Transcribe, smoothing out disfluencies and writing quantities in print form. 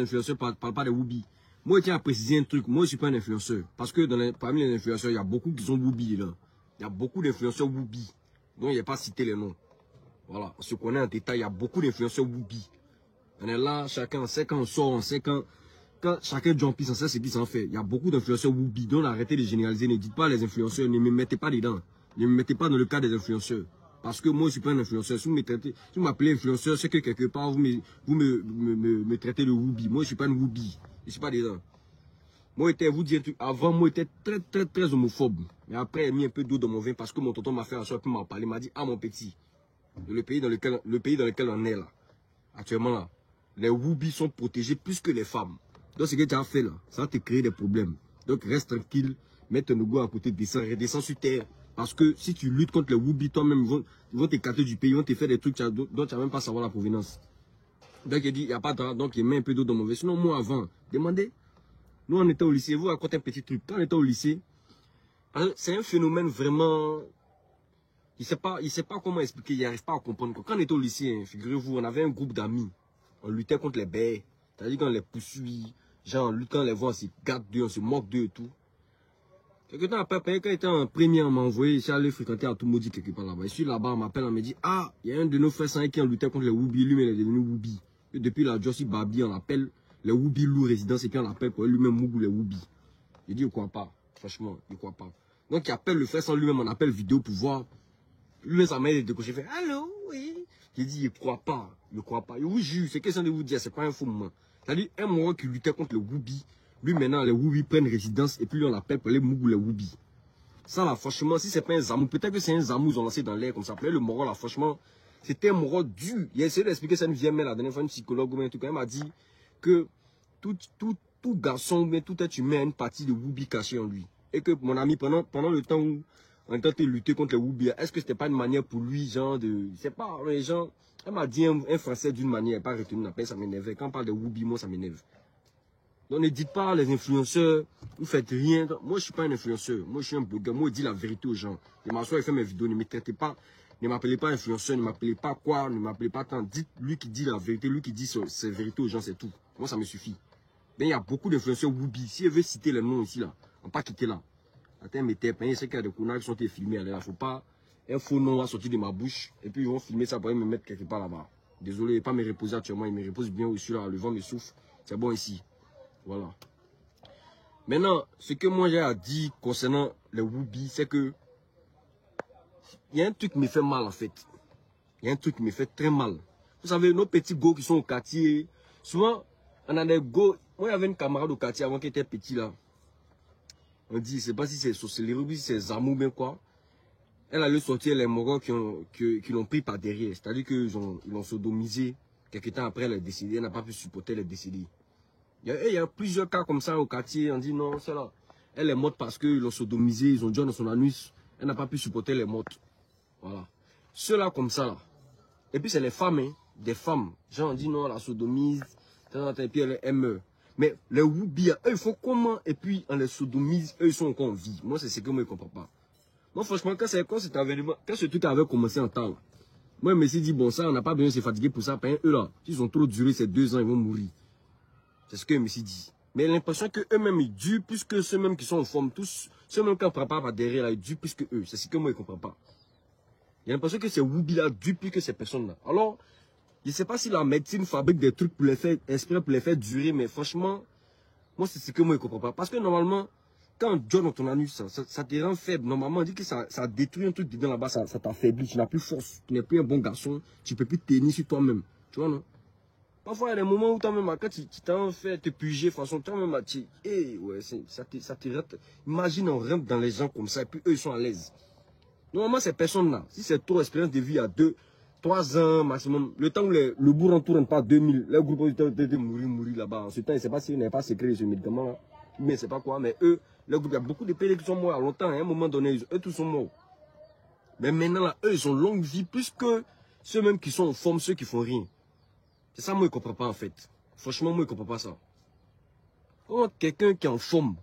influenceurs ne parlent pas de Whoopi. Moi, je tiens à préciser un truc. Moi, je ne suis pas un influenceur. Parce que parmi les influenceurs, il y a beaucoup qui sont Whoopi là. Il y a beaucoup d'influenceurs Whoopi. Donc, il n'y a pas cité les noms. Voilà. On se connaît en détail. Il y a beaucoup d'influenceurs Whoopi. On est là, chacun sait quand on sort, on sait quand chacun jump, on sait ce qu'il s'en fait. Il y a beaucoup d'influenceurs Whoopi. Donc, arrêtez de généraliser. Ne dites pas les influenceurs. Ne me mettez pas dedans. Ne me mettez pas dans le cas des influenceurs. Parce que moi, je ne suis pas un influenceur. Si vous m'appelez influenceur, c'est que quelque part, vous me traitez de Whoopi. Moi, je ne suis pas une Whoopi. Je ne suis pas dedans. Moi, vous dire un truc. Avant, moi, j'étais très homophobe. Mais après, j'ai mis un peu d'eau dans mon vin parce que mon tonton m'a fait un soir, puis m'a parlé. Il m'a dit, ah, mon petit, le pays dans lequel on est là, actuellement là, les Whoopi sont protégés plus que les femmes. Donc, ce que tu as fait là, ça va te créer des problèmes. Donc, reste tranquille, mets ton ego à côté, redescends sur terre. Parce que si tu luttes contre les Whoopi, toi-même, ils vont t'écarter du pays, ils vont te faire des trucs dont tu ne vas même pas savoir la provenance. Donc, il dit, il n'y a pas de... Donc, il met un peu d'eau dans mon verre. Sinon, moi, avant, demandez. Nous, on était au lycée. Vous racontez un petit truc. Quand on était au lycée, c'est un phénomène vraiment... Il ne sait pas comment expliquer, il n'arrive pas à comprendre. Quand on était au lycée, figurez-vous, on avait un groupe d'amis. On luttait contre les bêtes. C'est-à-dire qu'on les poursuit. Genre, on lutte quand on les voit, on se gâte d'eux, on se moque d'eux et tout. Quelque temps après, quand j'étais en première, on m'a envoyé, je suis allé fréquenter à tout maudit quelque part là-bas. Je suis là-bas, on m'appelle, on me dit, ah, il y a un de nos frères qui a lutté contre les Whoopi, lui, mais il est devenu Whoopi. Et depuis là, Josie Babi, on l'appelle les Whoopi loup résidence, et puis on l'appelle pour lui-même Mougou les Whoopi. Il dit, il ne croit pas. Franchement, il ne croit pas. Donc, il appelle le frère sans lui-même, on appelle vidéo pour voir. Lui-même, sa mère est décoché, il fait, allô, oui. Il dit, il ne croit pas. Il ne croit pas. Et oui, juge, c'est question de vous dire, c'est pas un faux moment. C'est-à-dire, un moment qui luttait contre les Whoopi, lui, maintenant, les Whoopi prennent résidence, et puis lui, on l'appelle pour les Mougou les Whoopi. Ça là, franchement, si c'est pas un zamou, peut-être que c'est un zamou, ils ont lancé dans l'air comme ça. Après, le moro là, franchement, c'était un moro dur. Il a essayé d'expliquer ça une vieille mère la dernière fois, une psychologue ou bien tout cas, elle m'a dit que tout garçon, mais tout être humain a une partie de Whoopi cachée en lui. Et que mon ami, pendant le temps où on tentait de lutter contre les Whoopi, est-ce que c'était pas une manière pour lui, genre de, c'est pas, les gens, elle m'a dit un français d'une manière, elle n'a pas retenu l'appel, ça m'énervait. Quand on parle de Whoopi, moi, ça m'énerve. Donc ne dites pas les influenceurs, vous faites rien. Moi je suis pas un influenceur, moi je suis un blogueur, moi je dis la vérité aux gens. Je m'assois et fais mes vidéos, ne me traitez pas, ne m'appelez pas influenceur, ne m'appelez pas quoi, ne m'appelez pas tant. Dites lui qui dit la vérité, lui qui dit ses vérités aux gens, c'est tout. Moi ça me suffit. Mais il y a beaucoup d'influenceurs Whoopi, si elle veut citer les noms ici là, on ne pas quitter là. Attends, mais t'es c'est qu'il y a des connards qui sont filmés, il ne faut pas un faux nom va sortir de ma bouche et puis ils vont filmer ça pour me mettre quelque part là-bas. Désolé, pas me reposer actuellement, il me repose bien au-dessus là, le vent me souffle, c'est bon ici. Voilà. Maintenant, ce que moi j'ai à dire concernant les Whoopi, c'est que il y a un truc qui me fait mal en fait. Il y a un truc qui me fait très mal. Vous savez, nos petits go qui sont au quartier, souvent, on a des go. Moi, il y avait une camarade au quartier avant qui était petit là. On dit, je ne sais pas si c'est sorcellerie ou si c'est zamou bien quoi. Elle allait sortir les moraux qui l'ont pris par derrière. C'est-à-dire qu'ils l'ont sodomisé. Quelques temps après, elle est décédée. Elle n'a pas pu supporter les décédés. Il y a plusieurs cas comme ça au quartier. On dit non, c'est là. Elle est morte parce qu'ils l'ont sodomisée, ils ont dit dans son anus. Elle n'a pas pu supporter les mortes. Voilà. Ceux-là comme ça là. Et puis c'est les femmes, hein, des femmes. Genre on dit non, la sodomise, et puis elle meurt. Mais les Whoopi, eux ils font comment? Et puis on les sodomise, eux ils sont encore en vie. Moi c'est ce que moi je ne comprends pas. Moi franchement, quand ce truc avait commencé en temps, moi je me suis dit bon ça, on n'a pas besoin de se fatiguer pour ça. Eux là, s'ils ont trop duré ces 2 ans, ils vont mourir. C'est ce que je me suis dit. Mais l'impression qu'eux-mêmes, ils durent plus que ceux-mêmes qui sont en forme. Tous, ceux-mêmes qui ne prennent pas derrière, là, ils durent plus que eux. C'est ce que moi, je ne comprends pas. J'ai l'impression que ces Whoopi-là durent plus que ces personnes-là. Alors, je ne sais pas si la médecine fabrique des trucs pour les faire, exprès pour les faire durer, mais franchement, moi, c'est ce que moi, je ne comprends pas. Parce que normalement, quand on donne dans ton anus, ça te rend faible. Normalement, on dit que ça détruit un truc dedans là-bas, ça t'affaiblit. Tu n'as plus force. Tu n'es plus un bon garçon. Tu ne peux plus tenir sur toi-même. Tu vois, non? Parfois, il y a des moments où toi-même, quand tu t'en fais te puger, façon, toi-même, ouais, ça te rate. Imagine, on rentre dans les gens comme ça, et puis eux, ils sont à l'aise. Normalement, ces personnes-là, si c'est trop expérience de vie à 3 ans maximum, le temps où le bout ne tourne pas 2000, les groupes auditeurs de mourir là-bas. En ce temps, je ne sais pas s'il n'est pas secret de ce médicament-là, mais c'est pas quoi, mais eux, il y a beaucoup de pays qui sont morts à longtemps, à un moment donné, eux tous sont morts. Mais maintenant, là, eux, ils ont longue vie, plus que ceux-mêmes qui sont en forme, ceux qui font rien. C'est ça, moi, je ne comprends pas, en fait. Franchement, moi, je ne comprends pas ça. Comment quelqu'un qui est en forme,